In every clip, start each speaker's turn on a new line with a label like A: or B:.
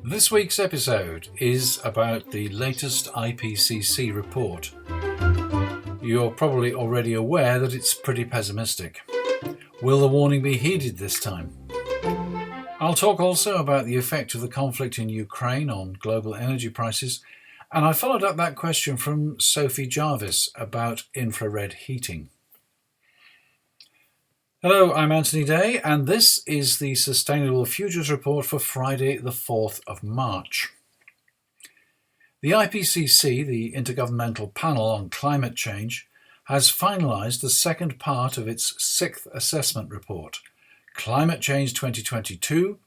A: This week's episode is about the latest IPCC report. You're probably already aware that it's pretty pessimistic. Will the warning be heeded this time? I'll talk also about the effect of the conflict in Ukraine on global energy prices, and I followed up that question from Sophie Jarvis about infrared heating. Hello, I'm Anthony Day, and this is the Sustainable Futures Report for Friday, the 4th of March. The IPCC, the Intergovernmental Panel on Climate Change, has finalised the second part of its sixth assessment report, Climate Change 2022,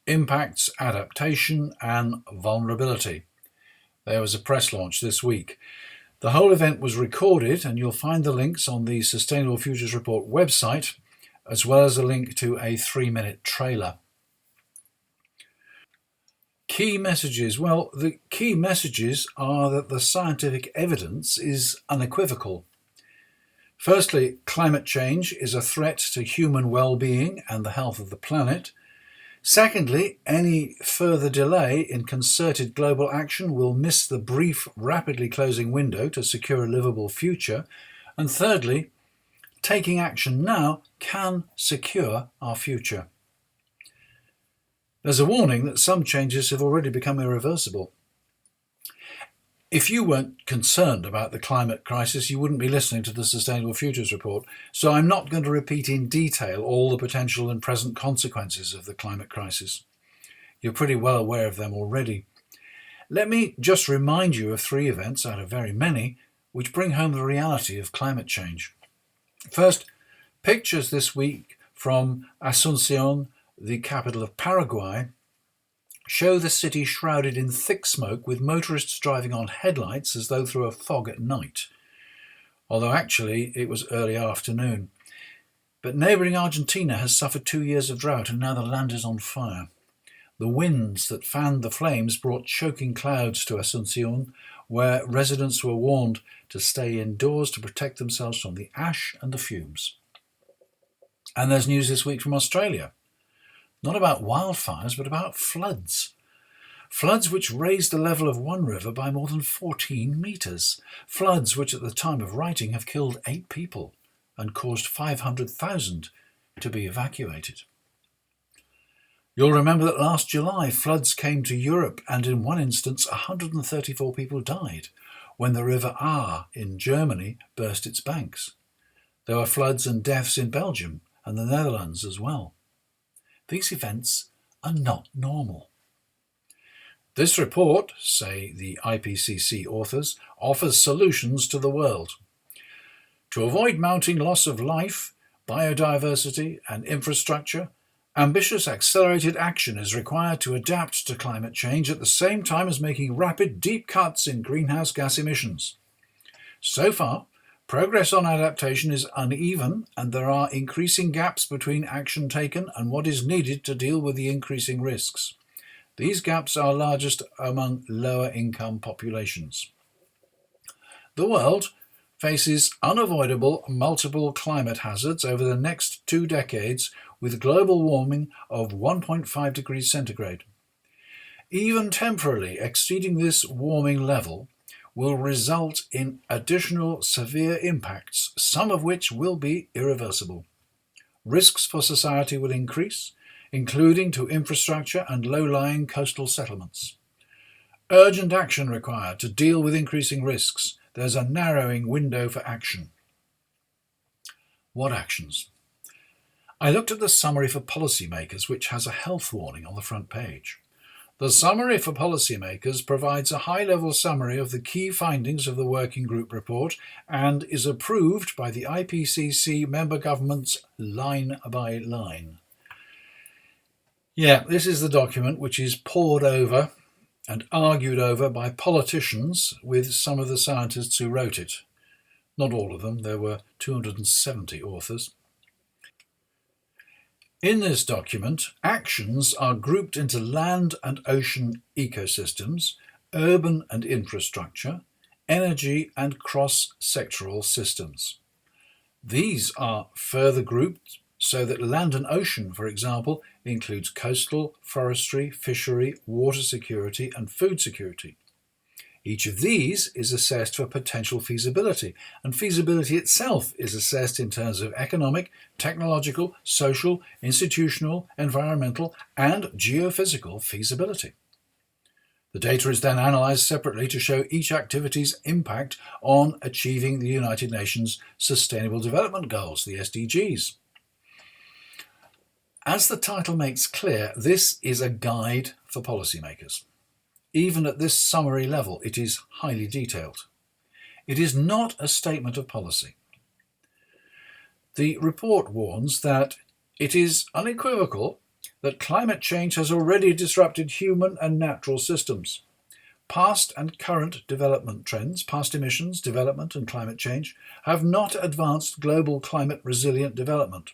A: Impacts, Adaptation and Vulnerability. There was a press launch this week. The whole event was recorded, and you'll find the links on the Sustainable Futures Report website, as well as a link to a 3-minute trailer. Key messages. Well, the key messages are that the scientific evidence is unequivocal. Firstly, climate change is a threat to human well-being and the health of the planet. Secondly, any further delay in concerted global action will miss the brief, rapidly closing window to secure a livable future. And thirdly, taking action now can secure our future. There's a warning that some changes have already become irreversible. If you weren't concerned about the climate crisis, you wouldn't be listening to the Sustainable Futures Report, so I'm not going to repeat in detail all the potential and present consequences of the climate crisis. You're pretty well aware of them already. Let me just remind you of 3 events out of very many which bring home the reality of climate change. First, pictures this week from Asunción, the capital of Paraguay, show the city shrouded in thick smoke with motorists driving on headlights as though through a fog at night, although actually it was early afternoon. But neighbouring Argentina has suffered 2 years of drought, and now the land is on fire. The winds that fanned the flames brought choking clouds to Asunción, where residents were warned to stay indoors to protect themselves from the ash and the fumes. And there's news this week from Australia. Not about wildfires, but about floods. Floods which raised the level of one river by more than 14 metres. Floods which at the time of writing have killed 8 people and caused 500,000 to be evacuated. You'll remember that last July floods came to Europe, and in one instance 134 people died when the River Aar in Germany burst its banks. There were floods and deaths in Belgium and the Netherlands as well. These events are not normal. This report, say the IPCC authors, offers solutions to the world. To avoid mounting loss of life, biodiversity and infrastructure, ambitious accelerated action is required to adapt to climate change at the same time as making rapid, deep cuts in greenhouse gas emissions. So far, progress on adaptation is uneven, and there are increasing gaps between action taken and what is needed to deal with the increasing risks. These gaps are largest among lower-income populations. The world faces unavoidable multiple climate hazards over the next 2 decades, with global warming of 1.5 degrees centigrade. Even temporarily exceeding this warming level will result in additional severe impacts, some of which will be irreversible. Risks for society will increase, including to infrastructure and low-lying coastal settlements. Urgent action required to deal with increasing risks. There's a narrowing window for action. What actions? I looked at the summary for policymakers, which has a health warning on the front page. The summary for policymakers provides a high-level summary of the key findings of the Working Group report and is approved by the IPCC member governments line by line. Yeah, this is the document which is pored over and argued over by politicians with some of the scientists who wrote it. Not all of them, there were 270 authors. In this document, actions are grouped into land and ocean ecosystems, urban and infrastructure, energy and cross-sectoral systems. These are further grouped so that land and ocean, for example, includes coastal, forestry, fishery, water security, and food security. Each of these is assessed for potential feasibility, and feasibility itself is assessed in terms of economic, technological, social, institutional, environmental, and geophysical feasibility. The data is then analysed separately to show each activity's impact on achieving the United Nations Sustainable Development Goals, the SDGs. As the title makes clear, this is a guide for policymakers. Even at this summary level, it is highly detailed. It is not a statement of policy. The report warns that it is unequivocal that climate change has already disrupted human and natural systems. Past and current development trends, past emissions, development and climate change, have not advanced global climate resilient development.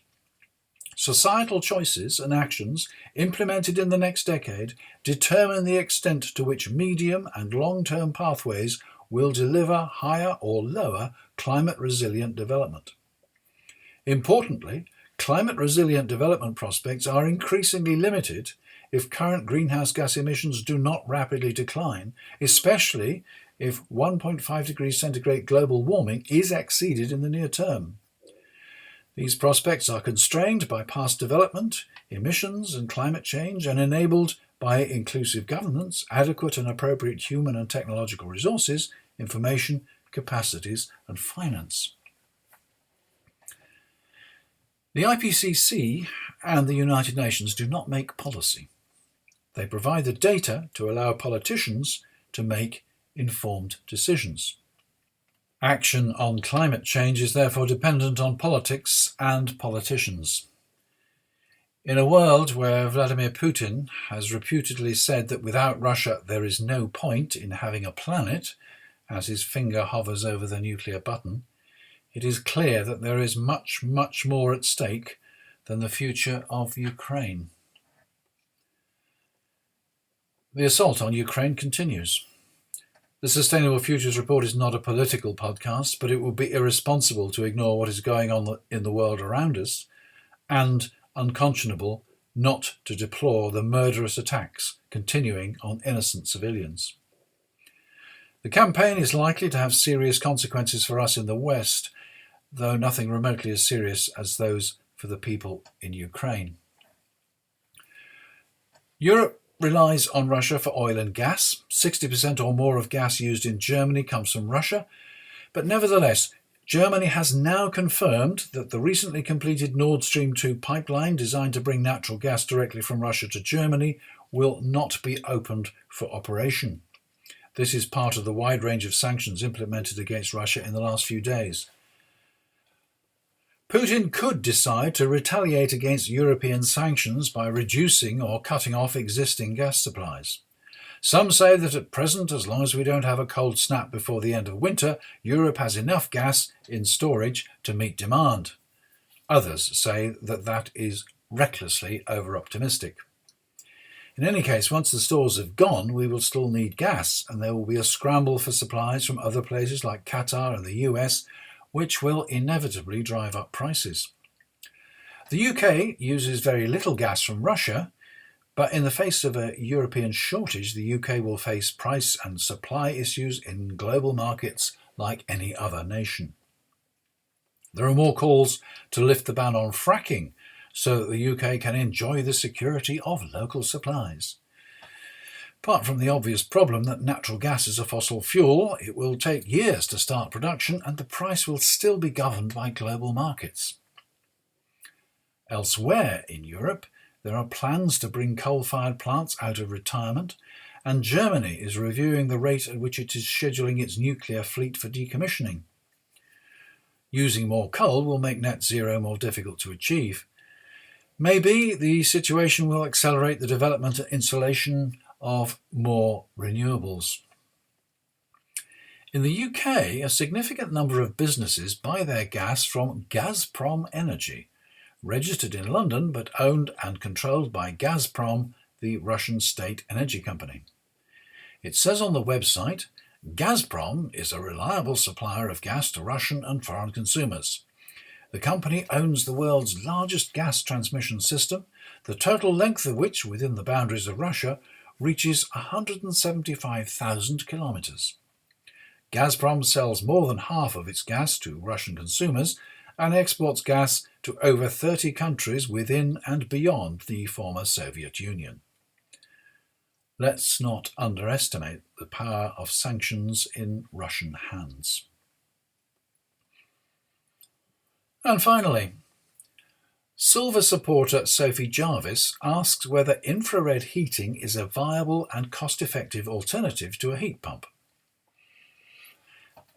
A: Societal choices and actions implemented in the next decade determine the extent to which medium and long-term pathways will deliver higher or lower climate resilient development. Importantly, climate resilient development prospects are increasingly limited if current greenhouse gas emissions do not rapidly decline, especially if 1.5 degrees centigrade global warming is exceeded in the near term. These prospects are constrained by past development, emissions and climate change, and enabled by inclusive governance, adequate and appropriate human and technological resources, information, capacities and finance. The IPCC and the United Nations do not make policy. They provide the data to allow politicians to make informed decisions. Action on climate change is therefore dependent on politics and politicians. In a world where Vladimir Putin has reputedly said that without Russia there is no point in having a planet, as his finger hovers over the nuclear button, it is clear that there is much, much more at stake than the future of Ukraine. The assault on Ukraine continues. The Sustainable Futures Report is not a political podcast, but it would be irresponsible to ignore what is going on in the world around us, and unconscionable not to deplore the murderous attacks continuing on innocent civilians. The campaign is likely to have serious consequences for us in the West, though nothing remotely as serious as those for the people in Ukraine. Europe relies on Russia for oil and gas. 60% or more of gas used in Germany comes from Russia, but nevertheless, Germany has now confirmed that the recently completed Nord Stream 2 pipeline, designed to bring natural gas directly from Russia to Germany, will not be opened for operation. This is part of the wide range of sanctions implemented against Russia in the last few days. Putin could decide to retaliate against European sanctions by reducing or cutting off existing gas supplies. Some say that at present, as long as we don't have a cold snap before the end of winter, Europe has enough gas in storage to meet demand. Others say that that is recklessly over-optimistic. In any case, once the stores have gone, we will still need gas, and there will be a scramble for supplies from other places like Qatar and the US, which will inevitably drive up prices. The UK uses very little gas from Russia, but in the face of a European shortage, the UK will face price and supply issues in global markets like any other nation. There are more calls to lift the ban on fracking so that the UK can enjoy the security of local supplies. Apart from the obvious problem that natural gas is a fossil fuel, it will take years to start production and the price will still be governed by global markets. Elsewhere in Europe, there are plans to bring coal-fired plants out of retirement, and Germany is reviewing the rate at which it is scheduling its nuclear fleet for decommissioning. Using more coal will make net zero more difficult to achieve. Maybe the situation will accelerate the development and installation of more renewables. In the UK, a significant number of businesses buy their gas from Gazprom Energy, registered in London but owned and controlled by Gazprom, the Russian state energy company. It says on the website, Gazprom is a reliable supplier of gas to Russian and foreign consumers. The company owns the world's largest gas transmission system, the total length of which, within the boundaries of Russia, reaches 175,000 kilometres. Gazprom sells more than half of its gas to Russian consumers and exports gas to over 30 countries within and beyond the former Soviet Union. Let's not underestimate the power of sanctions in Russian hands. And finally, Silver supporter Sophie Jarvis asks whether infrared heating is a viable and cost-effective alternative to a heat pump.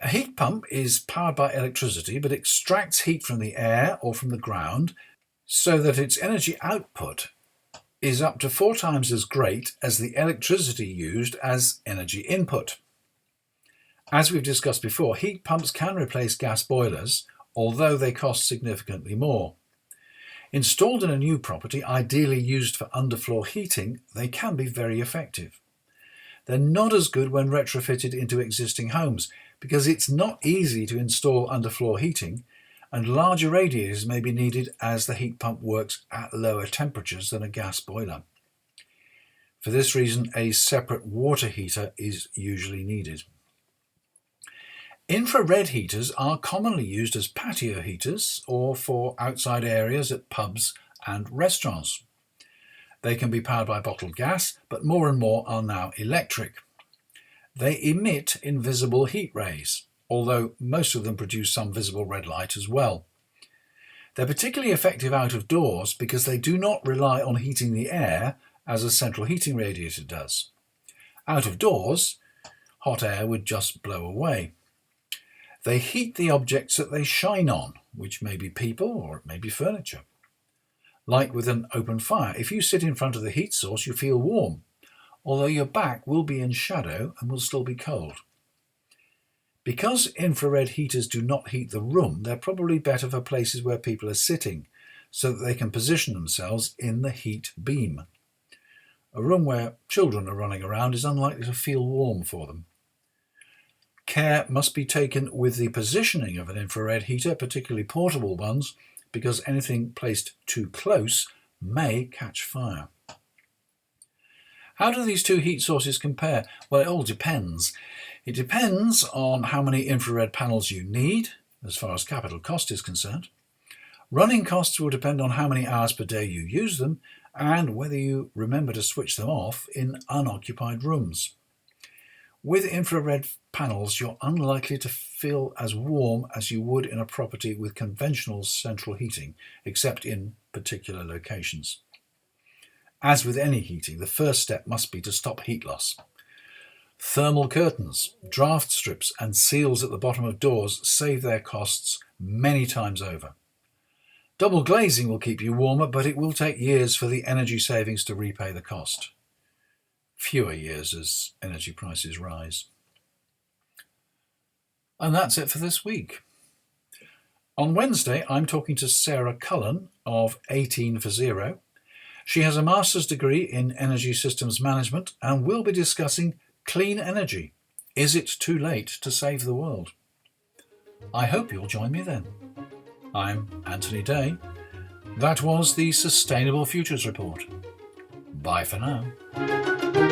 A: A heat pump is powered by electricity but extracts heat from the air or from the ground so that its energy output is up to 4 times as great as the electricity used as energy input. As we've discussed before, heat pumps can replace gas boilers, although they cost significantly more. Installed in a new property, ideally used for underfloor heating, they can be very effective. They're not as good when retrofitted into existing homes because it's not easy to install underfloor heating, and larger radiators may be needed as the heat pump works at lower temperatures than a gas boiler. For this reason, a separate water heater is usually needed. Infrared heaters are commonly used as patio heaters or for outside areas at pubs and restaurants. They can be powered by bottled gas, but more and more are now electric. They emit invisible heat rays, although most of them produce some visible red light as well. They're particularly effective out of doors because they do not rely on heating the air as a central heating radiator does. Out of doors, hot air would just blow away. They heat the objects that they shine on, which may be people or it may be furniture. Like with an open fire, if you sit in front of the heat source, you feel warm, although your back will be in shadow and will still be cold. Because infrared heaters do not heat the room, they're probably better for places where people are sitting, so that they can position themselves in the heat beam. A room where children are running around is unlikely to feel warm for them. Care must be taken with the positioning of an infrared heater, particularly portable ones, because anything placed too close may catch fire. How do these two heat sources compare? Well, it all depends. It depends on how many infrared panels you need, as far as capital cost is concerned. Running costs will depend on how many hours per day you use them and whether you remember to switch them off in unoccupied rooms. With infrared panels, you're unlikely to feel as warm as you would in a property with conventional central heating, except in particular locations. As with any heating, the first step must be to stop heat loss. Thermal curtains, draft strips, and seals at the bottom of doors save their costs many times over. Double glazing will keep you warmer, but it will take years for the energy savings to repay the cost. Fewer years as energy prices rise. And that's it for this week. On Wednesday, I'm talking to Sarah Cullen of 18 for Zero. She has a master's degree in energy systems management and will be discussing clean energy. Is it too late to save the world? I hope you'll join me then. I'm Anthony Day. That was the Sustainable Futures Report. Bye for now.